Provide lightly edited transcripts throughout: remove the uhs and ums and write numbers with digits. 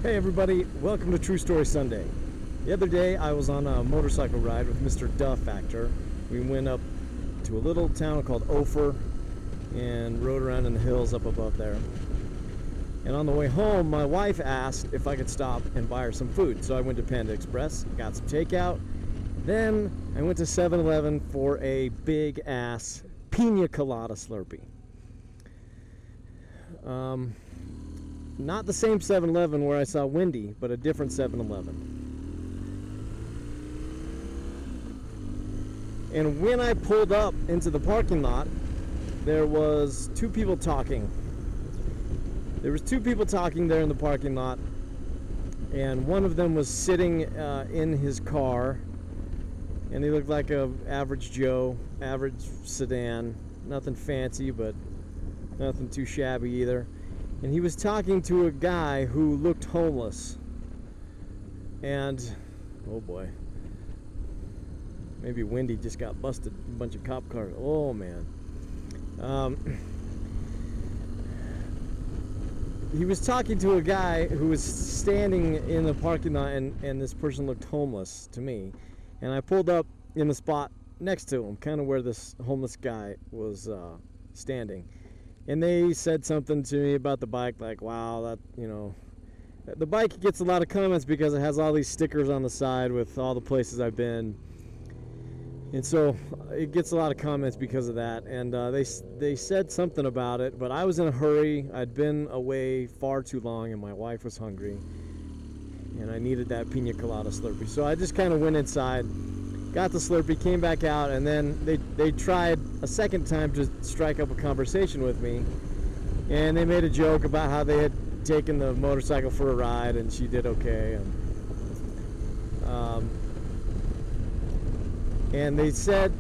Hey everybody, welcome to True Story Sunday. The other day I was on a motorcycle ride with Mr. Duff Factor. We went up to a little town called Ophir and rode around in the hills up above there. And on the way home, my wife asked if I could stop and buy her some food. So I went to Panda Express, got some takeout. Then I went to 7-Eleven for a big ass pina colada Slurpee. Not the same 7-Eleven where I saw Wendy, but a different 7-Eleven. And when I pulled up into the parking lot, there was two people talking. There was two people talking there in the parking lot, and one of them was sitting in his car, and he looked like a average Joe, average sedan, nothing fancy, but nothing too shabby either. And he was talking to a guy who looked homeless. And, oh boy, maybe Wendy just got busted. A bunch of cop cars. Oh man. He was talking to a guy who was standing in the parking lot, and this person looked homeless to me. And I pulled up in the spot next to him, kind of where this homeless guy was standing. And they said something to me about the bike, like, wow, that, you know, the bike gets a lot of comments because it has all these stickers on the side with all the places I've been. And so it gets a lot of comments because of that. And they said something about it, but I was in a hurry. I'd been away far too long, and my wife was hungry. And I needed that pina colada Slurpee. So I just kind of went inside, got the Slurpee, came back out, and then they tried a second time to strike up a conversation with me. And they made a joke about how they had taken the motorcycle for a ride, and she did okay. And they said,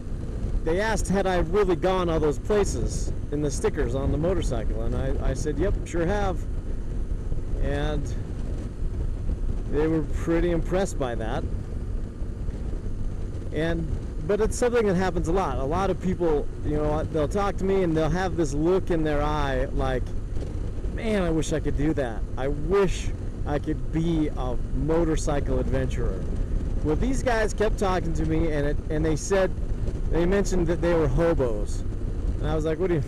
they asked had I really gone all those places in the stickers on the motorcycle, and I said, yep, sure have. And they were pretty impressed by that. But it's something that happens a lot. A lot of people, you know, they'll talk to me and they'll have this look in their eye like, man, I wish I could do that. I wish I could be a motorcycle adventurer. Well, these guys kept talking to me, and they mentioned that they were hobos. And I was like, what do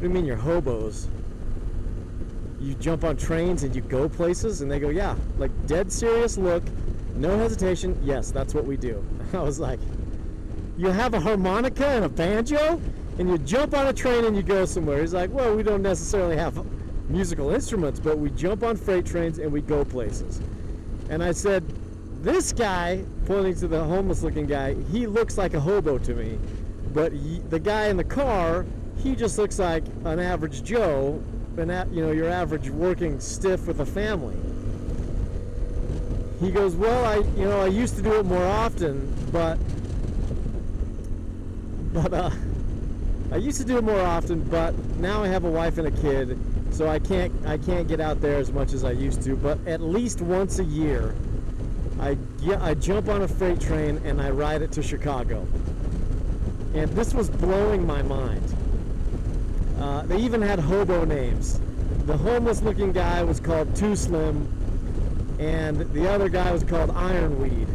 you mean you're hobos? You jump on trains and you go places? And they go, yeah, like dead serious look, no hesitation, yes, that's what we do. I was like, you have a harmonica and a banjo and you jump on a train and you go somewhere. He's like, well, we don't necessarily have musical instruments, but we jump on freight trains and we go places. And I said, this guy, pointing to the homeless looking guy, he looks like a hobo to me, but the guy in the car, he just looks like an average Joe, you know, your average working stiff with a family. He goes, well, I used to do it more often, but I used to do it more often, but now I have a wife and a kid, so I can't get out there as much as I used to. But at least once a year, I jump on a freight train and I ride it to Chicago. And this was blowing my mind. They even had hobo names. The homeless-looking guy was called Too Slim, and the other guy was called Ironweed.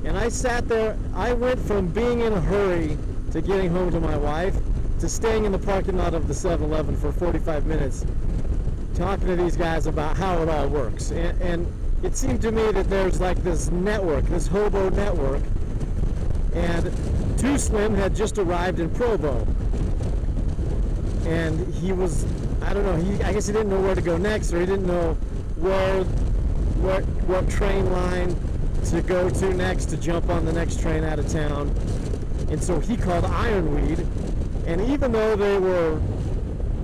And I sat there, I went from being in a hurry to getting home to my wife to staying in the parking lot of the 7-Eleven for 45 minutes talking to these guys about how it all works. And it seemed to me that there's like this network, this hobo network, and Too Slim had just arrived in Provo. And he was, I don't know, I guess he didn't know where to go next, or he didn't know what train line to go to next to jump on the next train out of town. And so he called Ironweed, and even though they were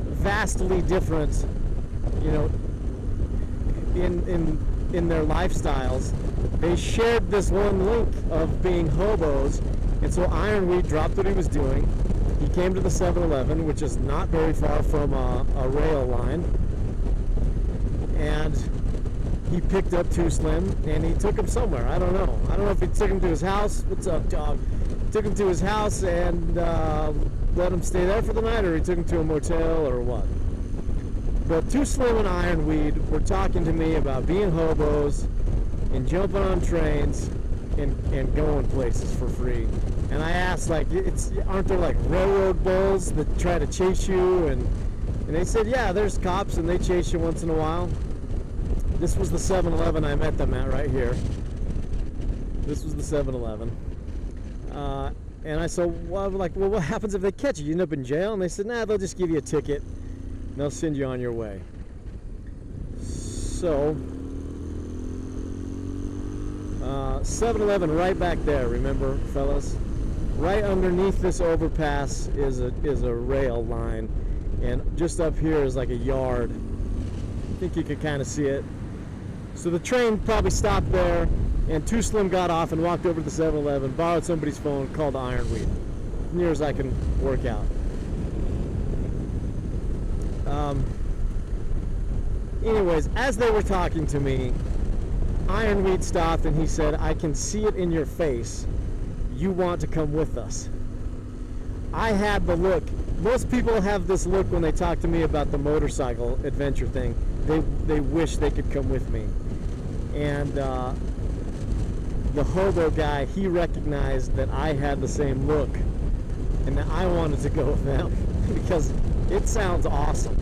vastly different, you know, in their lifestyles, they shared this one link of being hobos. And so Ironweed dropped what he was doing. He came to the 7-Eleven, which is not very far from a rail line, and he picked up Too Slim and he took him somewhere. I don't know if he took him to his house. What's up, dog? Took him to his house and let him stay there for the night, or he took him to a motel or what. But Too Slim and Ironweed were talking to me about being hobos and jumping on trains and going places for free. And I asked, like, aren't there like railroad bulls that try to chase you? And they said, yeah, there's cops and they chase you once in a while. This was the 7-Eleven I met them at right here. This was the 7-Eleven. And I said, well, what happens if they catch you? You end up in jail? And they said, nah, they'll just give you a ticket and they'll send you on your way. So 7-Eleven right back there, remember, fellas? Right underneath this overpass is a rail line, and just up here is like a yard. I think you can kind of see it. So the train probably stopped there, and Too Slim got off and walked over to the 7-Eleven, borrowed somebody's phone, called Ironweed. As near as I can work out. Anyways, as they were talking to me, Ironweed stopped and he said, I can see it in your face. You want to come with us. I had the look. Most people have this look when they talk to me about the motorcycle adventure thing. They wish they could come with me. And the hobo guy, he recognized that I had the same look and that I wanted to go with them because it sounds awesome.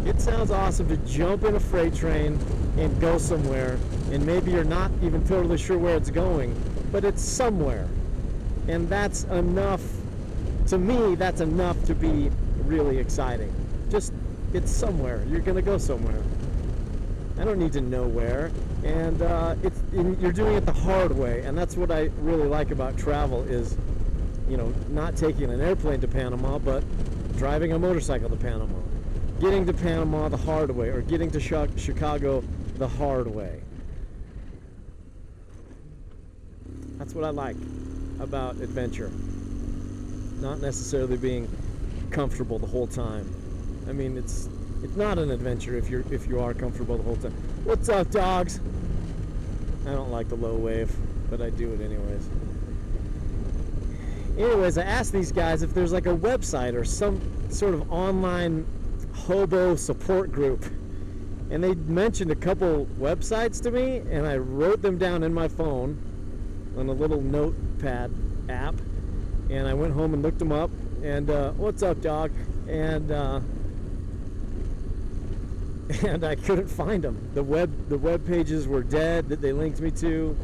It sounds awesome to jump in a freight train and go somewhere, and maybe you're not even totally sure where it's going, but it's somewhere. And that's enough, to me, that's enough to be really exciting. Just, it's somewhere. You're gonna go somewhere. I don't need to know where. And you're doing it the hard way, and that's what I really like about travel is, you know, not taking an airplane to Panama, but driving a motorcycle to Panama. Getting to Panama the hard way, or getting to Chicago the hard way. That's what I like about adventure. Not necessarily being comfortable the whole time. I mean, it's not an adventure if you are comfortable the whole time. What's up, dogs? I don't like the low wave, but I do it anyways. Anyways, I asked these guys if there's like a website or some sort of online hobo support group, and they mentioned a couple websites to me, and I wrote them down in my phone on a little notepad app, and I went home and looked them up, and what's up, dog? And I couldn't find them. The web pages were dead that they linked me to,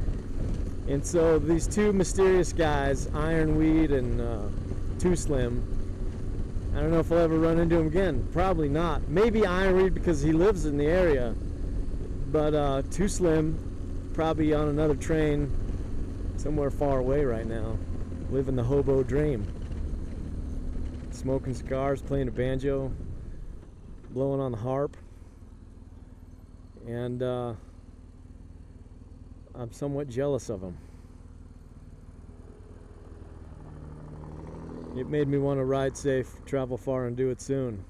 and so these two mysterious guys, Ironweed and Too Slim, I don't know if I'll ever run into him again. Probably not. Maybe Ironweed because he lives in the area. But Too Slim, probably on another train somewhere far away right now. Living the hobo dream. Smoking cigars, playing a banjo, blowing on the harp. And I'm somewhat jealous of him. It made me want to ride safe, travel far, and do it soon.